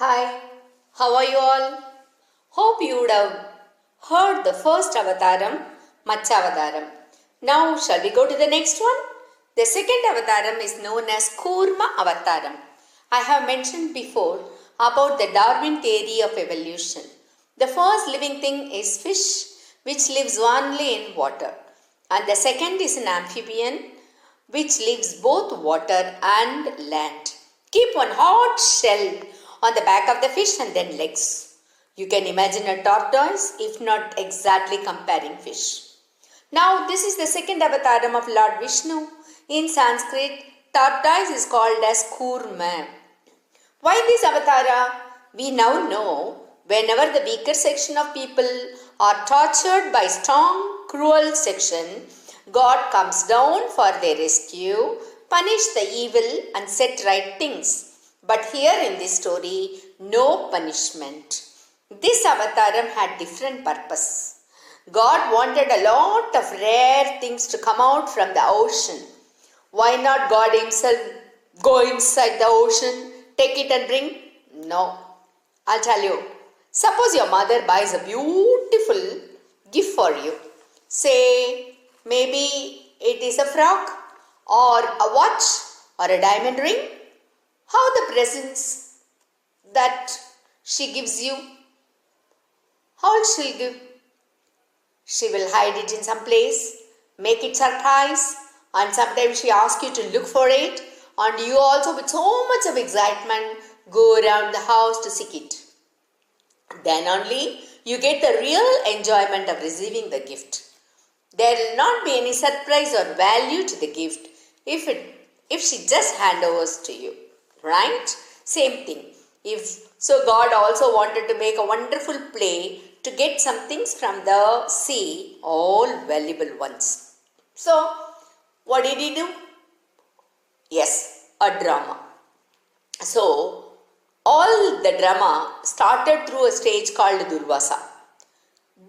Hi, how are you all? Hope you would have heard the first avataram, Matsavataram. Now, shall we go to the next one? The second avataram is known as Kurma avataram. I have mentioned before about the Darwin theory of evolution. The first living thing is fish, which lives only in water, and the second is an amphibian, which lives both water and land. Keep one hot shell on the back of the fish and then legs. You can imagine a tortoise, if not exactly comparing fish. Now, this is the second avataram of Lord Vishnu. In Sanskrit, tortoise is called as Kurma. Why this avatara? We now know whenever the weaker section of people are tortured by strong, cruel section, God comes down for their rescue, punish the evil and set right things. But here in this story, no punishment. This avataram had different purpose. God wanted a lot of rare things to come out from the ocean. Why not God himself go inside the ocean, take it and bring? No. I'll tell you. Suppose your mother buys a beautiful gift for you. Say, maybe it is a frock or a watch or a diamond ring. How the presents that she gives you, how will she give? She will hide it in some place, make it surprise, and sometimes she asks you to look for it, and you also with so much of excitement go around the house to seek it. Then only you get the real enjoyment of receiving the gift. There will not be any surprise or value to the gift if she just hand overs to you. Right? Same thing. So God also wanted to make a wonderful play to get some things from the sea, all valuable ones. So, what did he do? Yes, a drama. So, all the drama started through a stage called Durvasa.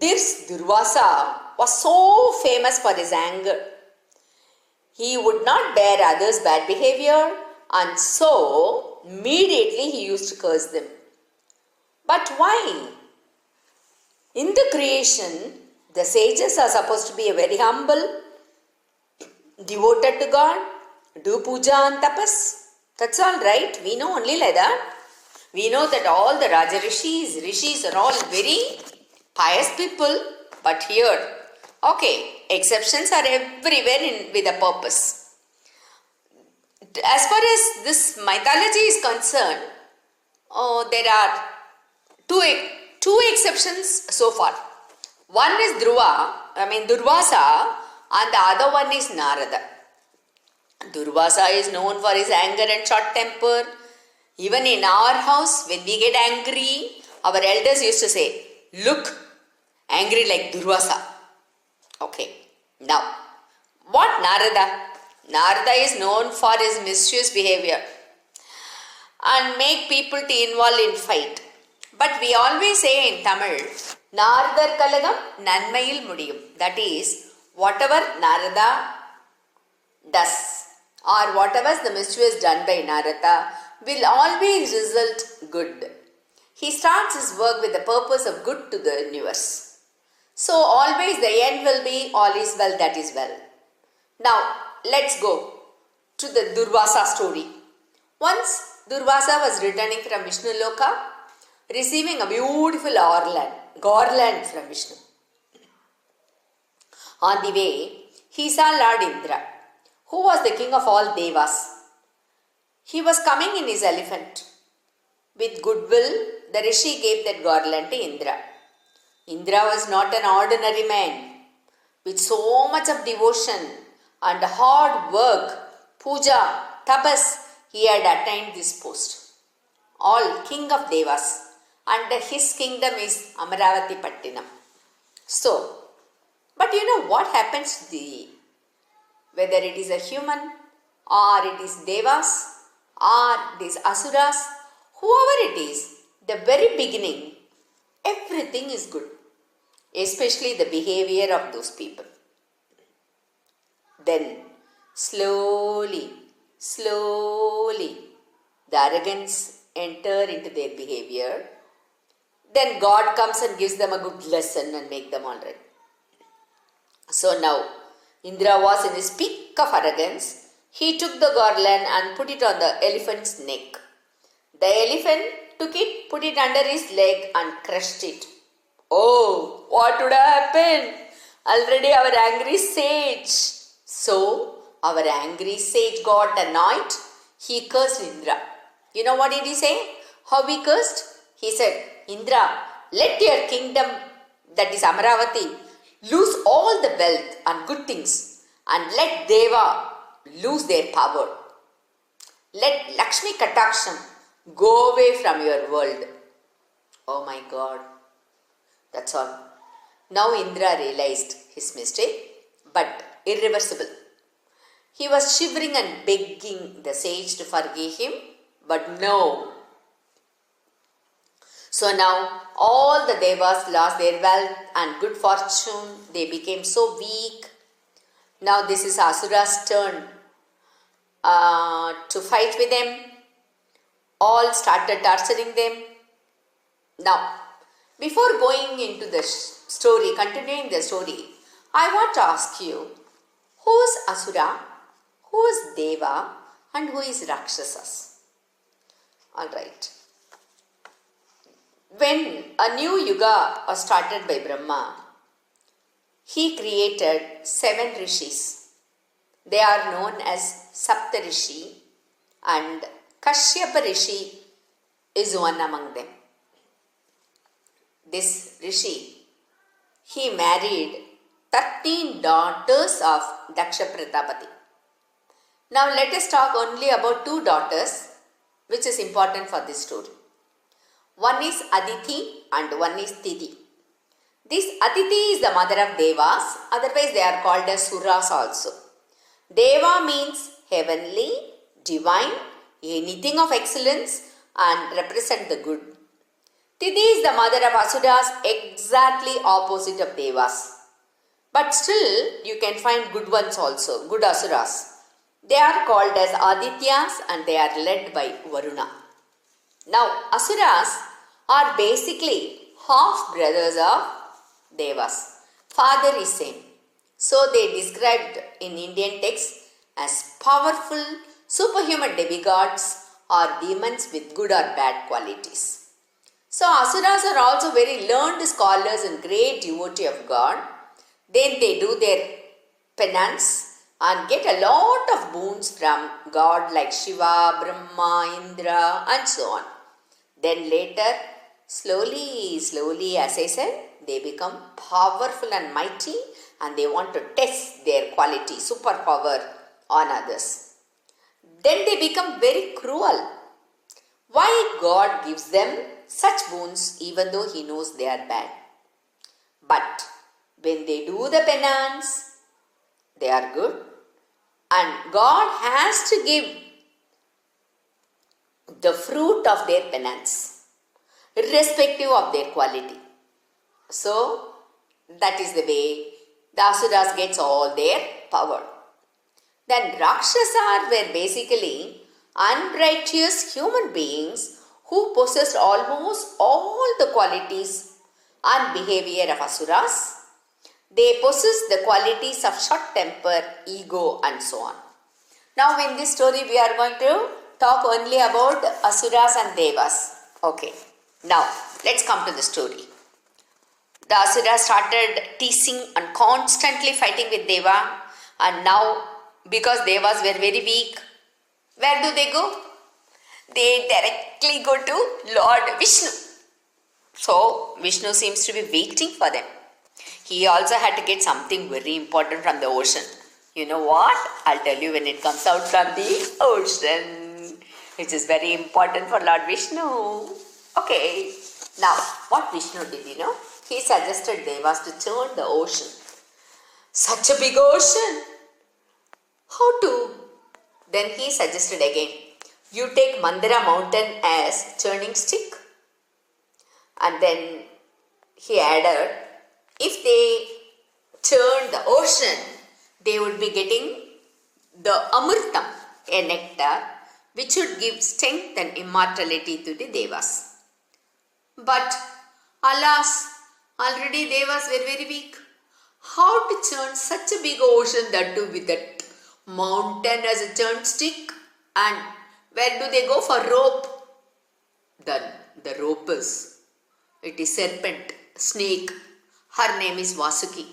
This Durvasa was so famous for his anger. He would not bear others' bad behavior, and so immediately he used to curse them. But why? In the creation, the sages are supposed to be very humble, devoted to God, do puja and tapas. That's all right. We know only like that. We know that all the Raja Rishis are all very pious people. But here, okay, exceptions are everywhere with a purpose. As far as this mythology is concerned, there are two exceptions so far. One is Durvasa, and the other one is Narada. Durvasa is known for his anger and short temper. Even in our house, when we get angry, our elders used to say, "Look, angry like Durvasa." Okay, now, what Narada? Narada is known for his mischievous behavior and make people to involve in fight. But we always say in Tamil, Naradar Kalagam Nanmayil Mudiyum. That is, whatever Narada does or whatever is the mischievous done by Narada will always result good. He starts his work with the purpose of good to the universe. So always the end will be all is well that is well. Now, let's go to the Durvasa story. Once Durvasa was returning from Vishnu Loka, receiving a beautiful garland from Vishnu. On the way, he saw Lord Indra, who was the king of all Devas. He was coming in his elephant. With goodwill, the Rishi gave that garland to Indra. Indra was not an ordinary man. With so much of devotion and hard work, puja, tapas, he had attained this post. All king of Devas, and his kingdom is Amaravati Pattinam. So, but you know what happens to whether it is a human or it is Devas or it is Asuras, whoever it is, the very beginning, everything is good, especially the behavior of those people. Then, slowly, the arrogance enter into their behavior, then God comes and gives them a good lesson and make them alright. So now, Indra was in his peak of arrogance. He took the garland and put it on the elephant's neck. The elephant took it, put it under his leg and crushed it. Oh, what would have happened? Already our angry sage. So, our angry sage got annoyed. He cursed Indra. You know what did he say? How he cursed? He said, Indra, let your kingdom, that is Amaravati, lose all the wealth and good things, and let Deva lose their power. Let Lakshmi Kataksham go away from your world. Oh my God. That's all. Now Indra realized his mistake, but irreversible. He was shivering and begging the sage to forgive him, but no. So now all the devas lost their wealth and good fortune. They became so weak. Now this is Asura's turn to fight with them. All started torturing them. Now, before going into the story, continuing the story, I want to ask you, who is Asura, who is Deva, and who is Rakshasas? Alright. When a new yuga was started by Brahma, he created 7 rishis. They are known as Sapta Rishi, and Kashyapa Rishi is one among them. This Rishi, he married 13 daughters of Daksha Prajapati. Now let us talk only about 2 daughters, which is important for this story. One is Aditi and one is Titi. This Aditi is the mother of Devas, otherwise they are called as Suras also. Deva means heavenly, divine, anything of excellence and represent the good. Titi is the mother of Asuras, exactly opposite of Devas. But still you can find good ones also, good Asuras. They are called as Adityas and they are led by Varuna. Now Asuras are basically half brothers of Devas. Father is same. So they described in Indian texts as powerful superhuman demigods or demons with good or bad qualities. So Asuras are also very learned scholars and great devotee of God. Then they do their penance and get a lot of boons from God like Shiva, Brahma, Indra and so on. Then later, slowly as I said, they become powerful and mighty and they want to test their quality, superpower on others. Then they become very cruel. Why God gives them such boons even though He knows they are bad? But when they do the penance, they are good. And God has to give the fruit of their penance, irrespective of their quality. So, that is the way the Asuras gets all their power. Then Rakshasas were basically unrighteous human beings who possessed almost all the qualities and behavior of Asuras. They possess the qualities of short temper, ego and so on. Now in this story we are going to talk only about Asuras and Devas. Okay. Now let's come to the story. The Asuras started teasing and constantly fighting with Deva, and now because Devas were very weak, where do they go? They directly go to Lord Vishnu. So Vishnu seems to be waiting for them. He also had to get something very important from the ocean. You know what? I'll tell you when it comes out from the ocean, which is very important for Lord Vishnu. Okay. Now, what Vishnu did, you know? He suggested Devas to churn the ocean. Such a big ocean. How to? Then he suggested again, you take Mandara mountain as churning stick. And then he added, if they churn the ocean, they would be getting the amritam, a nectar, which would give strength and immortality to the Devas. But alas, already Devas were very weak. How to churn such a big ocean, that too with that mountain as a churn stick? And where do they go for rope? The rope is, it is serpent, snake. Her name is Vasuki.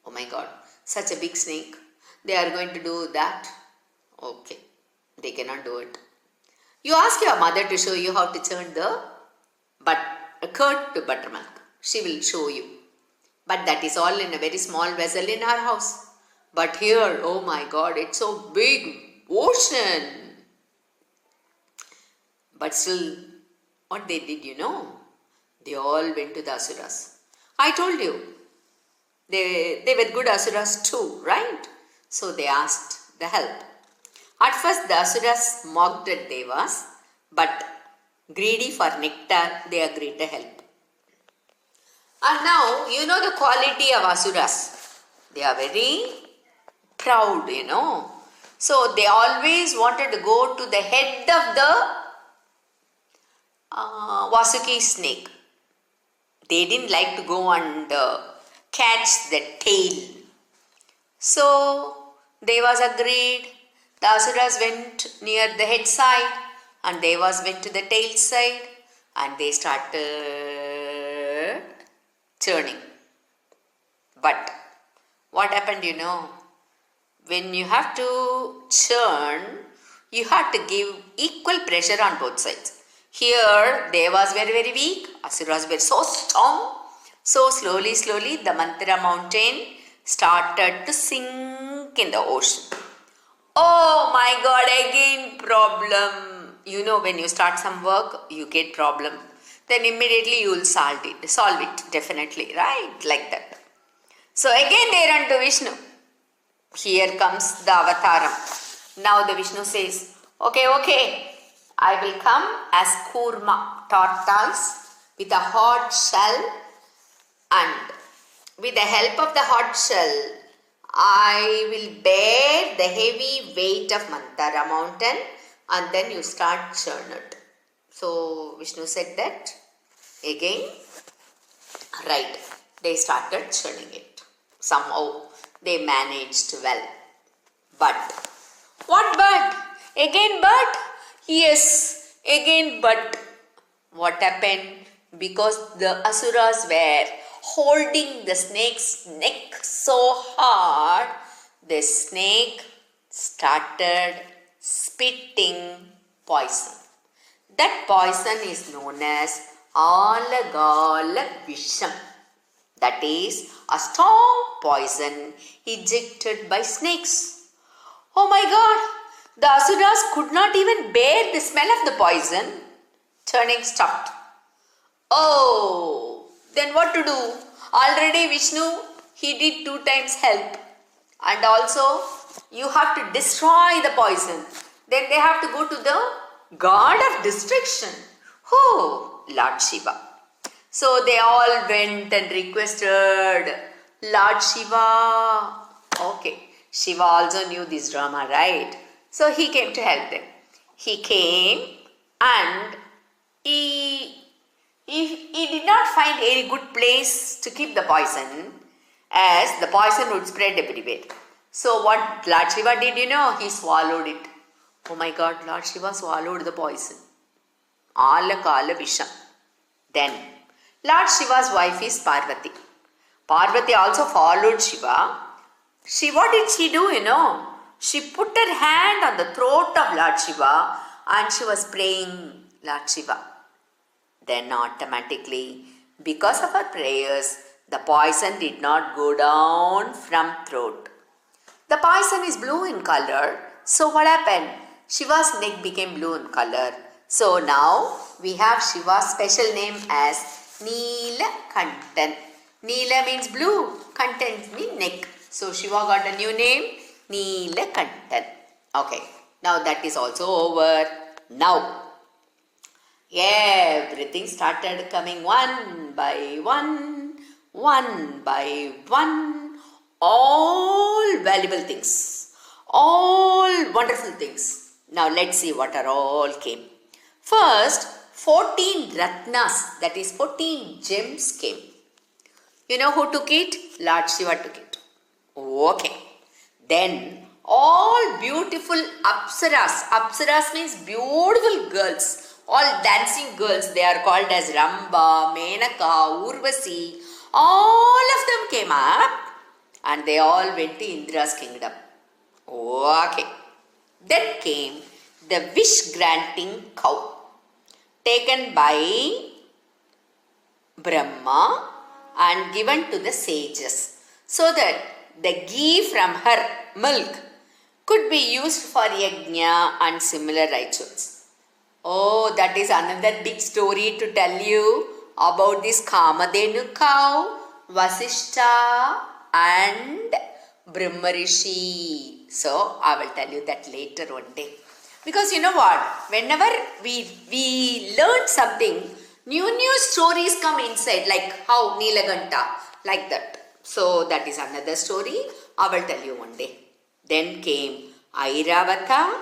Oh my God, such a big snake. They are going to do that? Okay, they cannot do it. You ask your mother to show you how to churn the curd to buttermilk. She will show you. But that is all in a very small vessel in her house. But here, oh my God, it's so big, ocean. But still, what they did, they all went to the Asuras. I told you, they were good Asuras too, right? So they asked the help. At first, the Asuras mocked at Devas, but greedy for nectar, they agreed to help. And now, you know the quality of Asuras. They are very proud, So they always wanted to go to the head of the Vasuki snake. They didn't like to go and catch the tail. So Devas agreed. The Asuras went near the head side and Devas went to the tail side and they started churning. But what happened, when you have to churn, you have to give equal pressure on both sides. Here, Devas were very weak, Asuras were so strong. So slowly, the Manthara mountain started to sink in the ocean. Oh my God, again problem. When you start some work, you get problem. Then immediately you will solve it, definitely, right? Like that. So again they run to Vishnu. Here comes the avataram. Now the Vishnu says, okay, I will come as Kurma, tortoise, with a hot shell, and with the help of the hot shell, I will bear the heavy weight of Manthara mountain, and then you start churn it. So Vishnu said that again, right, they started churning it. Somehow they managed well. But, what but? Again but? Yes, again but. What happened? Because the Asuras were holding the snake's neck so hard, the snake started spitting poison. That poison is known as Alagala Visham. That is a strong poison ejected by snakes. Oh my God! The Asuras could not even bear the smell of the poison. Turning stopped. Oh, then what to do? Already Vishnu, he did 2 times help. And also, you have to destroy the poison. Then they have to go to the god of destruction. Oh, Lord Shiva. So they all went and requested Lord Shiva. Okay, Shiva also knew this drama, right? So he came to help them. He came and he did not find any good place to keep the poison, as the poison would spread everywhere. So what Lord Shiva did, he swallowed it. Oh my God, Lord Shiva swallowed the poison. Alakala Visham. Then Lord Shiva's wife is Parvati. Parvati also followed Shiva. What did she do, She put her hand on the throat of Lord Shiva and she was praying Lord Shiva. Then automatically, because of her prayers, the poison did not go down from throat. The poison is blue in color. So what happened? Shiva's neck became blue in color. So now we have Shiva's special name as Neelakantan. Neela means blue, Kantan means neck. So Shiva got a new name, Neelakantan. Okay, now that is also over. Now, everything started coming one by one by one. All valuable things, all wonderful things. Now let's see what are all came. First, 14 ratnas, that is 14 gems came. You know who took it? Lord Shiva took it. Okay. Then all beautiful apsaras. Apsaras means beautiful girls. All dancing girls. They are called as Ramba, Menaka, Urvasi. All of them came up and they all went to Indra's kingdom. Okay. Then came the wish granting cow taken by Brahma and given to the sages so that the ghee from her milk could be used for yajna and similar rituals. Oh, that is another big story to tell you about this Kamadhenu cow, Vasishta and Brahmarishi. So, I will tell you that later one day. Because you know what? Whenever we learn something, new stories come inside, like how Nilaganta, like that. So, that is another story. I will tell you one day. Then came Airavata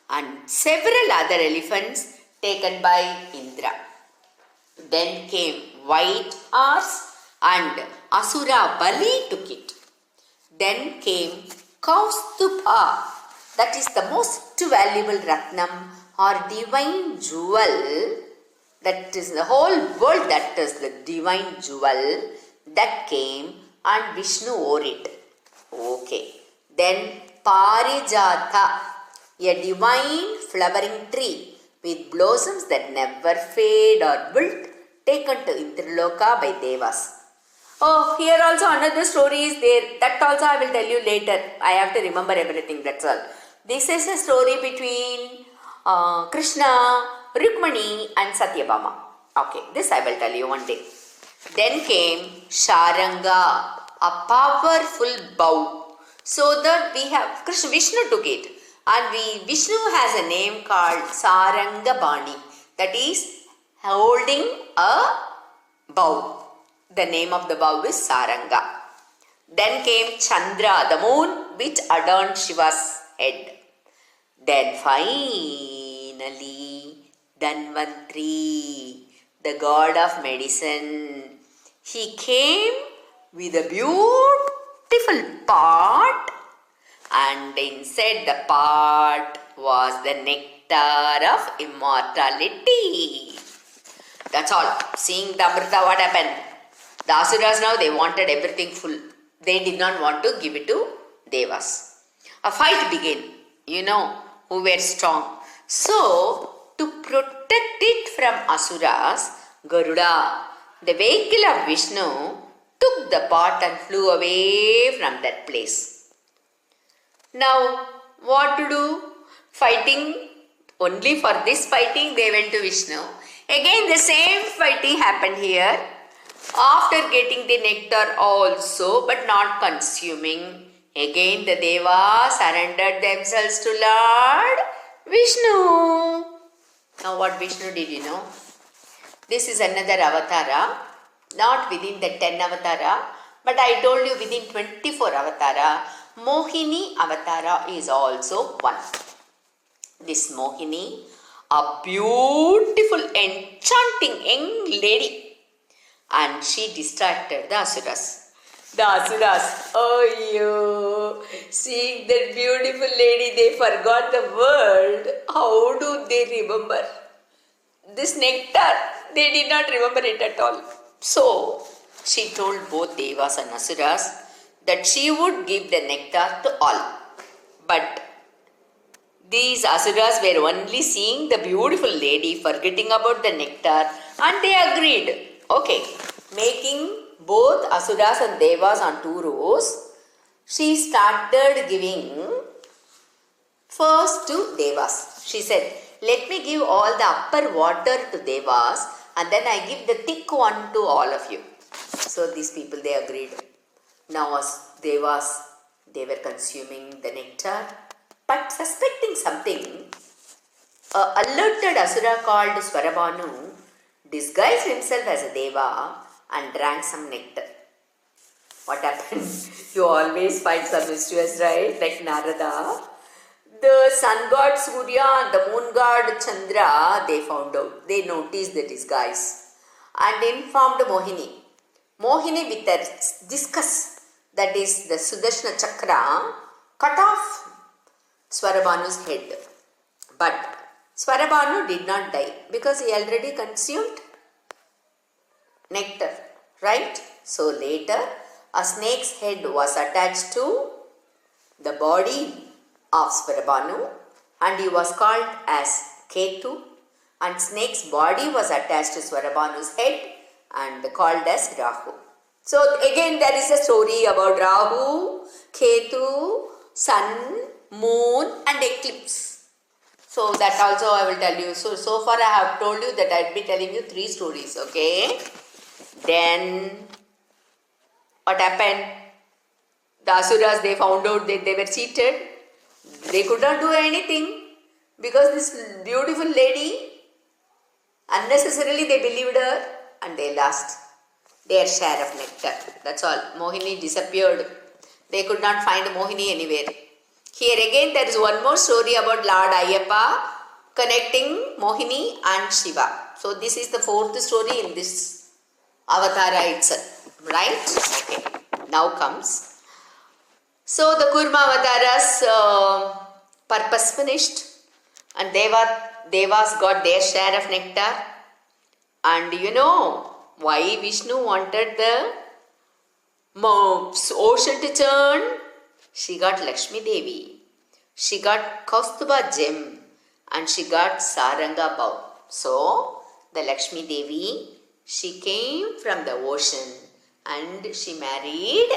and several other elephants taken by Indra. Then came white horse and Asura Bali took it. Then came Kaustupa, that is the most valuable ratnam or divine jewel, that is the whole world, that is the divine jewel that came and Vishnu wore it. Okay. Then Parijata, a divine flowering tree with blossoms that never fade or wilt, taken to Indraloka by Devas. Oh, here also another story is there. That also I will tell you later. I have to remember everything, that's all. This is a story between Krishna, Rukmani and Satyabhama. Okay, this I will tell you one day. Then came Sharanga, a powerful bow. So that we have, Vishnu took it. And Vishnu has a name called Saranga Bani. That is holding a bow. The name of the bow is Saranga. Then came Chandra, the moon which adorned Shiva's head. Then finally Dhanvantri, the god of medicine. He came with a beautiful pot, and inside the pot was the nectar of immortality. That's all. Seeing the Amrita, what happened? The Asuras now, they wanted everything full. They did not want to give it to Devas. A fight began, who were strong. So, to protect it from Asuras, Garuda, the vehicle of Vishnu, took the pot and flew away from that place. Now, what to do? Fighting, only for this fighting they went to Vishnu. Again the same fighting happened here. After getting the nectar also, but not consuming, again the Devas surrendered themselves to Lord Vishnu. Now what Vishnu did, This is another avatara, not within the 10 avatara, but I told you within 24 avatara, Mohini avatara is also one. This Mohini, a beautiful, enchanting young lady, and she distracted the Asuras. The Asuras, oh, seeing that beautiful lady, they forgot the world. How do they remember? This nectar, they did not remember it at all. So, she told both Devas and Asuras that she would give the nectar to all. But these Asuras were only seeing the beautiful lady, forgetting about the nectar, and they agreed. Okay, making both Asuras and Devas on two rows, she started giving first to Devas. She said, let me give all the upper water to Devas and then I give the thick one to all of you. So these people, they agreed. Now as Devas, they were consuming the nectar, but suspecting something, a alerted Asura called Swarabhanu disguised himself as a Deva and drank some nectar. What happened? You always find some mischievous, right? Like Narada. the sun god Surya and the moon god Chandra, they found out, they noticed the disguise and informed Mohini. Mohini with her discus, that is the Sudarshana Chakra, cut off Swarabhanu's head. But Swarabhanu did not die because he already consumed nectar, right? So later a snake's head was attached to the body of Swarabhanu and he was called as Ketu, and snake's body was attached to Swarabhanu's head and called as Rahu. So again there is a story about Rahu, Ketu, sun, moon and eclipse. So that also I will tell you. So far I have told you that I will be telling you 3 stories, okay? Then what happened? The Asuras, they found out that they were cheated. They could not do anything because this beautiful lady, unnecessarily they believed her and they lost their share of nectar. That's all. Mohini disappeared. They could not find Mohini anywhere. Here again there is one more story about Lord Ayyappa connecting Mohini and Shiva. So this is the 4th story in this avatara itself. Right? Okay. Now comes. So the Kurma avatara's purpose finished and Devas got their share of nectar. And you know why Vishnu wanted the ocean to turn? She got Lakshmi Devi, she got Kaustuba gem and she got Saranga bow. So the Lakshmi Devi, she came from the ocean and she married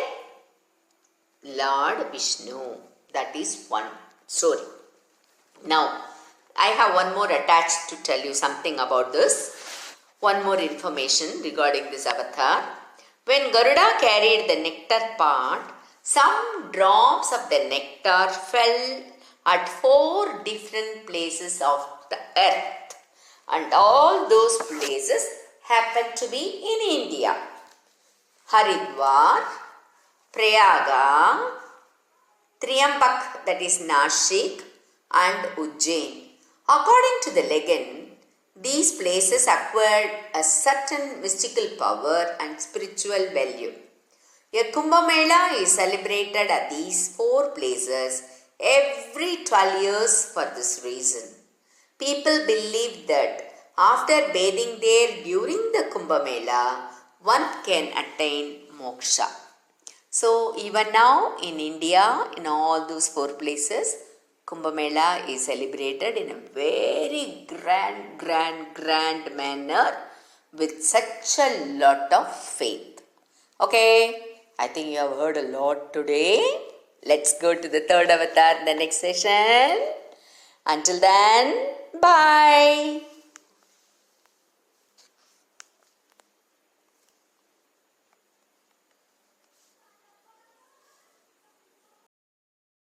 Lord Vishnu. That is one story. Now I have one more attached to tell you something about this. One more information regarding this avatar. When Garuda carried the nectar part, some drops of the nectar fell at 4 different places of the earth, and all those places happen to be in India. Haridwar, Prayaga, Triambak, that is Nashik, and Ujjain. According to the legend, these places acquired a certain mystical power and spiritual value. A Kumbh Mela is celebrated at these 4 places every 12 years for this reason. People believe that after bathing there during the Kumbh Mela, one can attain moksha. So even now in India, in all those 4 places, Kumbh Mela is celebrated in a very grand manner with such a lot of faith. Okay, I think you have heard a lot today. Let's go to the 3rd avatar in the next session. Until then, bye.